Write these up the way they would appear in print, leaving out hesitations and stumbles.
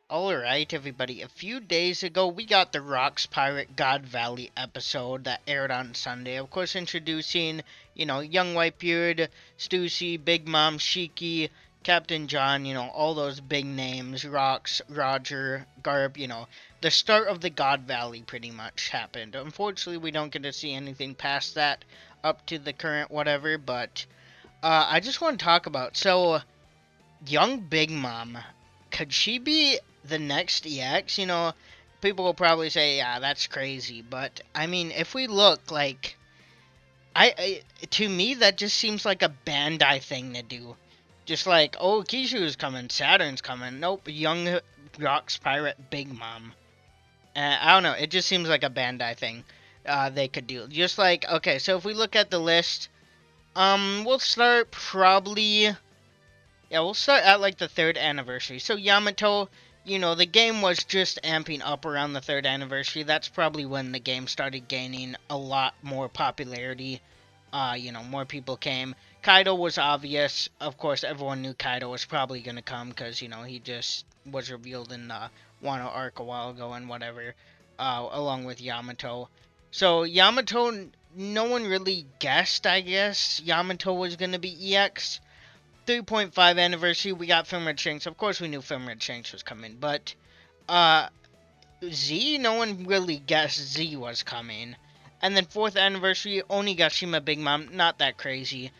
Alright, everybody, a few days ago we got the Rocks Pirate God Valley episode that aired on Sunday. Of course, introducing, Young Whitebeard, Stussy, BigMom, Shiki, Captain John, all those big names, Rocks, Roger, Garb, the start of the God Valley pretty much happened. Unfortunately, we don't get to see anything past that up to the current whatever, but I just want to talk about, young Big Mom, could she be the next EX? People will probably say, yeah, that's crazy. But, I mean, if we look, to me, that just seems like a Bandai thing to do. Just like, oh, Kishu's coming, Saturn's coming. Nope, young Rocks Pirate Big Mom. I don't know, it just seems like a Bandai thing they could do. Just like, okay, so if we look at the list, we'll start probably. Yeah, we'll start at like the 3rd anniversary. So Yamato, the game was just amping up around the 3rd anniversary. That's probably when the game started gaining a lot more popularity. More people came. Kaido was obvious. Of course, everyone knew Kaido was probably going to come because, he just was revealed in the Wano arc a while ago and whatever, along with Yamato. So Yamato, no one really guessed, I guess, Yamato was going to be EX. 3.5 anniversary, we got Film Red Shanks. Of course, we knew Film Red Shanks was coming, but Z, no one really guessed Z was coming. And then 4th anniversary, Onigashima Big Mom, not that crazy.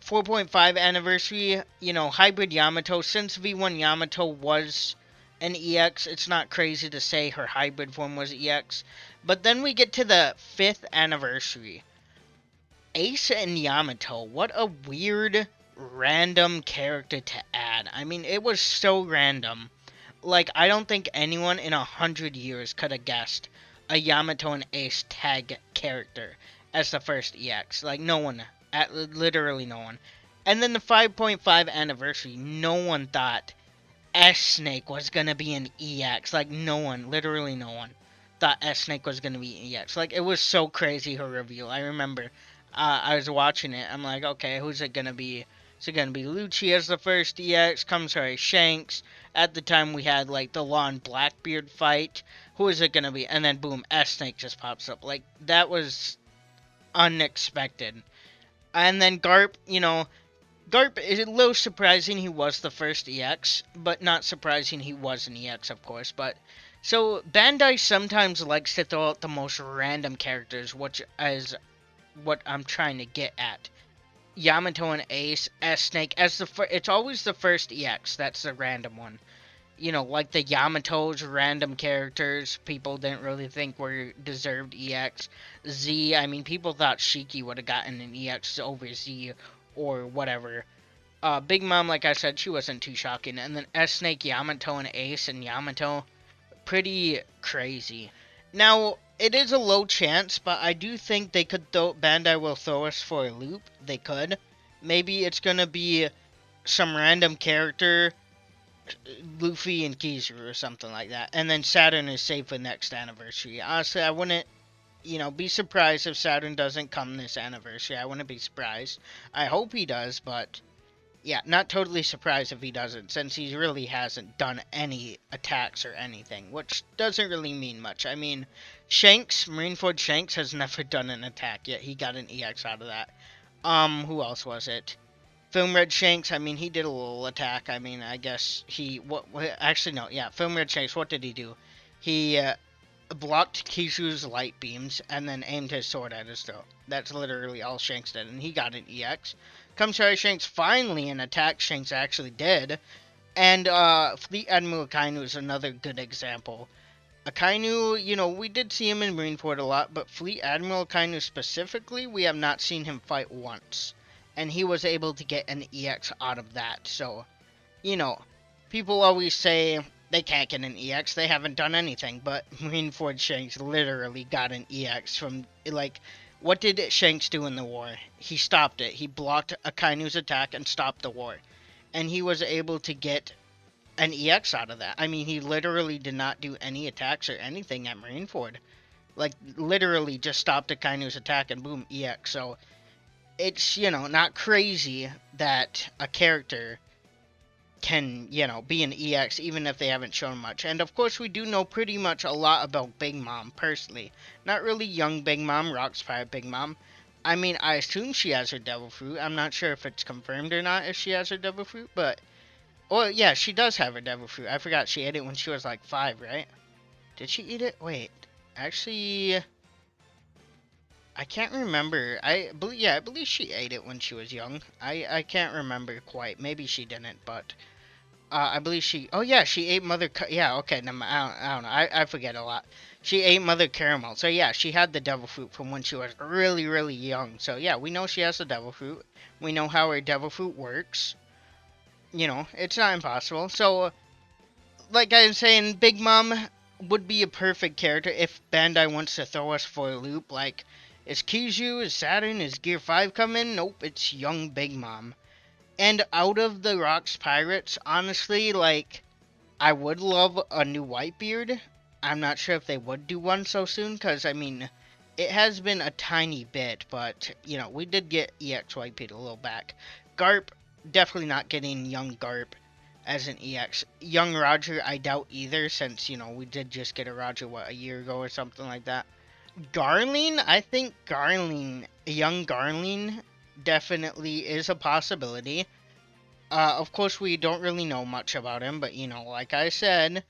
4.5 anniversary, Hybrid Yamato. Since V1 Yamato was an EX, it's not crazy to say her hybrid form was EX. But then we get to the 5th anniversary. Ace and Yamato, what a weird random character to add. I mean, it was so random. Like, I don't think anyone in 100 years could have guessed a Yamato and Ace tag character as the first EX. Like, no one. Literally no one. And then the 5.5 anniversary, no one thought S-Snake was gonna be an EX. Like, no one. Literally no one thought S-Snake was gonna be an EX. Like, it was so crazy, her reveal. I remember I was watching it. I'm like, okay, who's it gonna be? Is it gonna be Lucci as the first EX? Shanks. At the time, we had like the Law Blackbeard fight. Who is it gonna be? And then boom, S-Snake just pops up. Like, that was unexpected. And then Garp, Garp is a little surprising he was the first EX, but not surprising he was an EX, of course. But so Bandai sometimes likes to throw out the most random characters, which is what I'm trying to get at. Yamato and Ace, S-Snake, it's always the first EX, that's the random one. Like the Yamato's random characters, people didn't really think were deserved EX. Z, I mean, people thought Shiki would have gotten an EX over Z, or whatever. Big Mom, like I said, she wasn't too shocking. And then S-Snake, Yamato, and Ace and Yamato, pretty crazy. Now, it is a low chance, but I do think Bandai will throw us for a loop. They could. Maybe it's gonna be some random character, Luffy and Kizaru or something like that. And then Saturn is safe for next anniversary. Honestly, I wouldn't, be surprised if Saturn doesn't come this anniversary. I wouldn't be surprised. I hope he does, but yeah, not totally surprised if he doesn't, since he really hasn't done any attacks or anything, which doesn't really mean much. I mean, Marineford Shanks has never done an attack yet. He got an EX out of that. Who else was it? Film Red Shanks, I mean, he did a little attack. I mean, I guess actually, no, yeah, Film Red Shanks, what did he do? He, blocked Kishu's light beams and then aimed his sword at his throat. That's literally all Shanks did, and he got an EX. Kamshari Shanks finally an attack Shanks actually did. And Fleet Admiral Akainu is another good example. Akainu, we did see him in Marineford a lot, but Fleet Admiral Akainu specifically, we have not seen him fight once. And he was able to get an EX out of that. So, people always say they can't get an EX, they haven't done anything, but Marineford Shanks literally got an EX from, like, what did Shanks do in the war? He stopped it. He blocked Akainu's attack and stopped the war. And he was able to get an EX out of that. I mean, he literally did not do any attacks or anything at Marineford. Like, literally just stopped Akainu's attack and boom, EX. So, it's, not crazy that a character can, be an EX even if they haven't shown much. And of course, we do know pretty much a lot about Big Mom personally. Not really young Big Mom, Rock's Pirate Big Mom. I mean, I assume she has her devil fruit. I'm not sure if it's confirmed or not if she has her devil fruit, but... Well, yeah, she does have her devil fruit. I forgot she ate it when she was like 5, right? Did she eat it? Wait. Actually... I can't remember. I believe she ate it when she was young. I can't remember quite. Maybe she didn't, but... I believe she... Oh, yeah, she ate Mother... Yeah, okay, no, I don't know. I forget a lot. She ate Mother Caramel. So, yeah, she had the devil fruit from when she was really, really young. So, yeah, we know she has the devil fruit. We know how her devil fruit works. It's not impossible. So, like I was saying, Big Mom would be a perfect character if Bandai wants to throw us for a loop. Like, is Kiju, is Saturn, is Gear 5 coming? Nope, it's young Big Mom. And out of the Rocks Pirates, honestly, like, I would love a new Whitebeard. I'm not sure if they would do one so soon, because, I mean, it has been a tiny bit, but, we did get EX Whitebeard a little back. Garp, definitely not getting young Garp as an EX. Young Roger, I doubt either, since, we did just get a Roger, a year ago or something like that. Garling, I think young Garling definitely is a possibility. Of course, we don't really know much about him, but, like I said,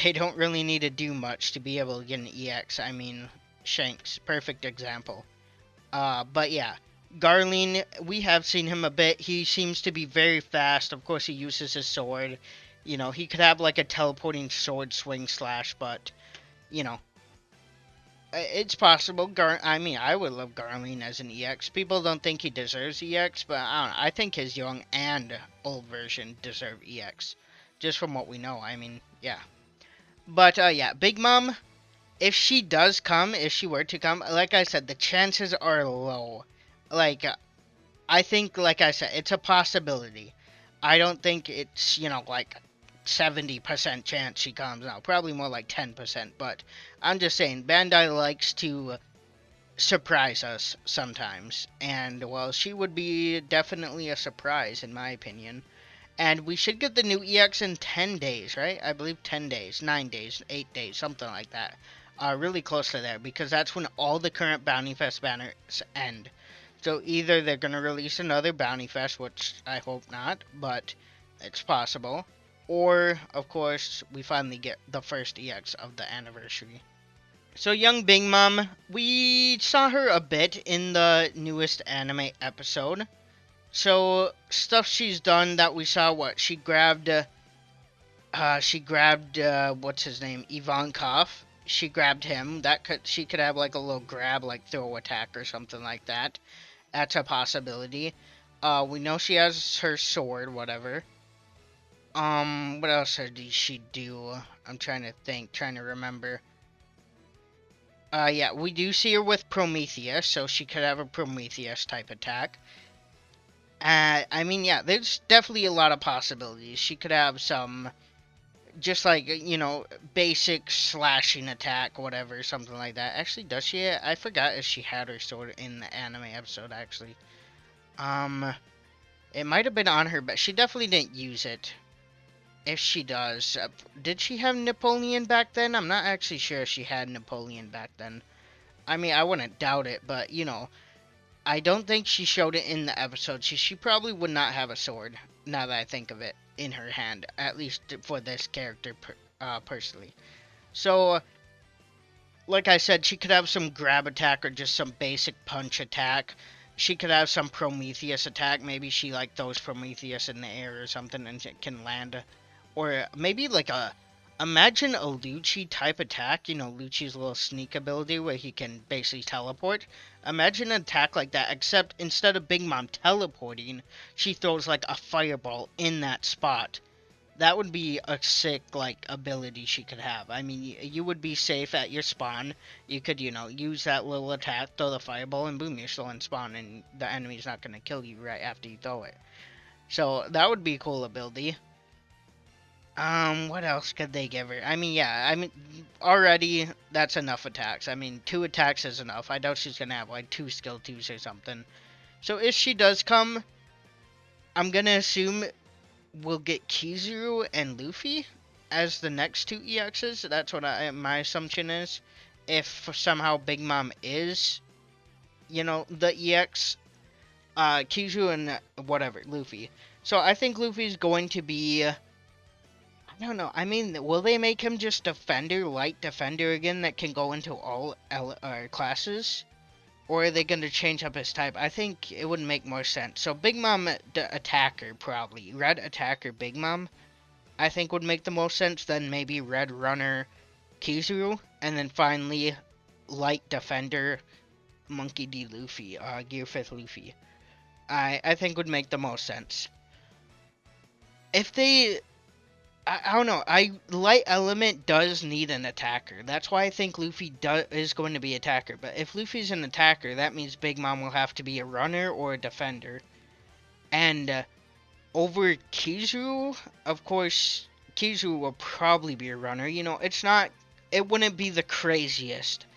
they don't really need to do much to be able to get an EX. I mean, Shanks, perfect example. But yeah, Garling, we have seen him a bit. He seems to be very fast. Of course, he uses his sword. He could have, like, a teleporting sword swing slash, but, it's possible. I would love Garling as an EX. People don't think he deserves EX, but I don't know. I think his young and old version deserve EX. Just from what we know. I mean, yeah. But, yeah, Big Mom, if she does come, if she were to come, like I said, the chances are low. Like, I think, like I said, it's a possibility. I don't think it's, like 70% chance she comes out. Probably more like 10%, but I'm just saying, Bandai likes to surprise us sometimes. And, well, she would be definitely a surprise, in my opinion. And we should get the new EX in 10 days, right? I believe 10 days, 9 days, 8 days, something like that. Really close to there, because that's when all the current Bounty Fest banners end. So either they're going to release another Bounty Fest, which I hope not, but it's possible. Or, of course, we finally get the first EX of the anniversary. So, young Big Mom, we saw her a bit in the newest anime episode. So, stuff she's done that we saw, she grabbed, what's his name, Ivankov. She grabbed him. She could have, like, a little grab, like, throw attack or something like that. That's a possibility. We know she has her sword, whatever. What else did she do? I'm trying to think, trying to remember. Yeah, we do see her with Prometheus, so she could have a Prometheus type attack. I mean, yeah, there's definitely a lot of possibilities. She could have some, just like, basic slashing attack, whatever, something like that. Actually, does she? I forgot if she had her sword in the anime episode, actually. It might have been on her, but she definitely didn't use it. If she does, did she have Napoleon back then? I'm not actually sure if she had Napoleon back then. I mean, I wouldn't doubt it, but, I don't think she showed it in the episode. She probably would not have a sword, now that I think of it, in her hand. At least for this character, personally. So, like I said, she could have some grab attack or just some basic punch attack. She could have some Prometheus attack. Maybe she, like, throws Prometheus in the air or something and it can land. Or maybe, like, imagine a Lucci type attack, Lucci's little sneak ability where he can basically teleport. Imagine an attack like that, except instead of Big Mom teleporting, she throws, like, a fireball in that spot. That would be a sick, like, ability she could have. I mean, you would be safe at your spawn. You could, use that little attack, throw the fireball, and boom, you're still in spawn, and the enemy's not going to kill you right after you throw it. So, that would be a cool ability. What else could they give her? I mean, yeah, already, that's enough attacks. I mean, 2 attacks is enough. I doubt she's gonna have, like, 2 skill 2s or something. So, if she does come, I'm gonna assume we'll get Kizaru and Luffy as the next two EXs. That's what my assumption is. If somehow Big Mom is, the EX, Kizaru and whatever, Luffy. So I think Luffy's going to be, I don't know. I mean, will they make him just defender, light defender again that can go into all classes? Or are they going to change up his type? I think it would make more sense. So Big Mom attacker, probably. Red attacker Big Mom, I think would make the most sense. Then maybe Red Runner Kizaru. And then finally, light defender Monkey D. Luffy, Gear 5th Luffy. I think would make the most sense. If they... I don't know. Light element does need an attacker. That's why I think Luffy is going to be attacker. But if Luffy's an attacker, that means Big Mom will have to be a runner or a defender. And over Kizaru, of course, Kizaru will probably be a runner. It wouldn't be the craziest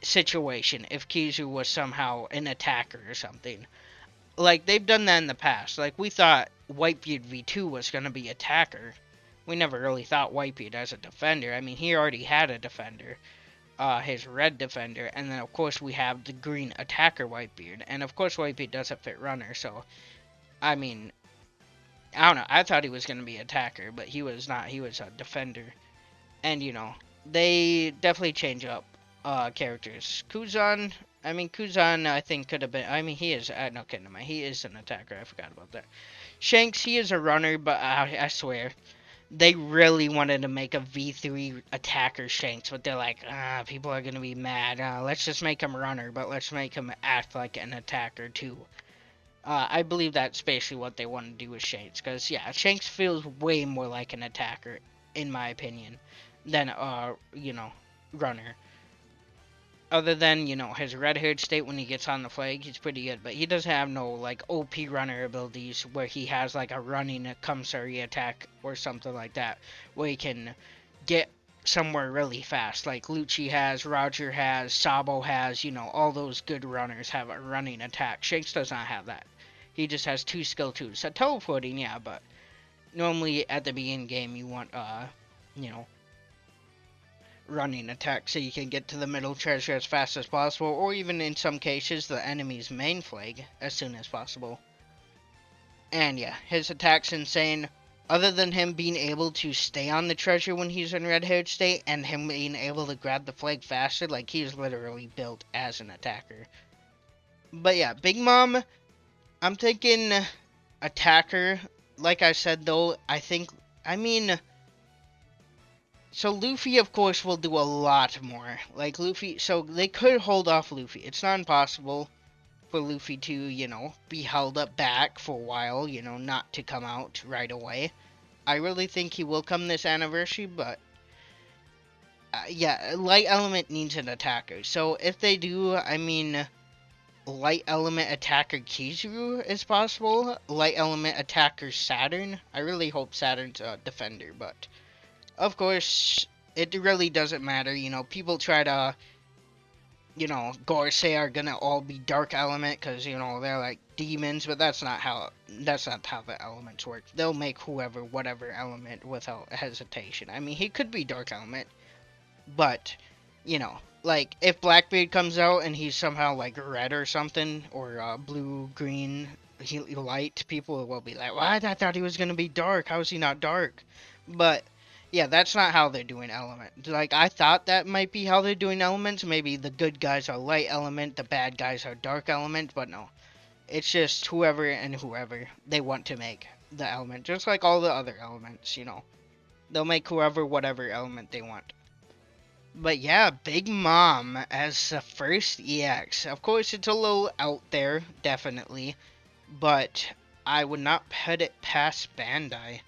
situation if Kizaru was somehow an attacker or something. Like, they've done that in the past. Like, we thought Whitebeard V2 was going to be attacker. We never really thought Whitebeard as a defender. I mean, he already had a defender, his red defender, and then of course we have the green attacker Whitebeard, and of course Whitebeard doesn't fit runner, so, I mean, I don't know, I thought he was going to be attacker, but he was not, he was a defender, and they definitely change up, characters. Kuzan, I think could have been, he is, no kidding, he is an attacker, I forgot about that. Shanks, he is a runner, but I swear, they really wanted to make a V3 attacker Shanks, but they're like, people are going to be mad. Let's just make him runner, but let's make him act like an attacker too. I believe that's basically what they want to do with Shanks, because, yeah, Shanks feels way more like an attacker, in my opinion, than, runner. Other than, his red-haired state when he gets on the flag, he's pretty good. But he doesn't have no, OP runner abilities where he has, a running commissary attack or something like that. Where he can get somewhere really fast. Like Lucci has, Roger has, Sabo has, all those good runners have a running attack. Shanks does not have that. He just has 2 skill 2s. So teleporting, yeah, but normally at the beginning game you want, running attack so you can get to the middle treasure as fast as possible, or even in some cases the enemy's main flag as soon as possible. And yeah, his attack's insane. Other than him being able to stay on the treasure when he's in red-haired state, and him being able to grab the flag faster, he's literally built as an attacker. But yeah, Big Mom, I'm thinking attacker. Like I said though, so Luffy, of course, will do a lot more. Luffy, so they could hold off Luffy. It's not impossible for Luffy to, be held up back for a while, not to come out right away. I really think he will come this anniversary, but, yeah, Light Element needs an attacker. So if they do, Light Element attacker Kizaru is possible. Light Element attacker Saturn. I really hope Saturn's a defender, but... Of course, it really doesn't matter, people try to, Gorsei are gonna all be dark element, because, they're like demons, but that's not how the elements work. They'll make whatever element without hesitation. He could be dark element, but, if Blackbeard comes out and he's somehow, red or something, or, blue, green, light, people will be like, what? I thought he was gonna be dark, how is he not dark? But... yeah, that's not how they're doing element. I thought that might be how they're doing elements. Maybe the good guys are light element, the bad guys are dark element, but no. It's just whoever they want to make the element. Just like all the other elements, They'll make whatever element they want. But yeah, Big Mom as the first EX. Of course, it's a little out there, definitely. But I would not put it past Bandai.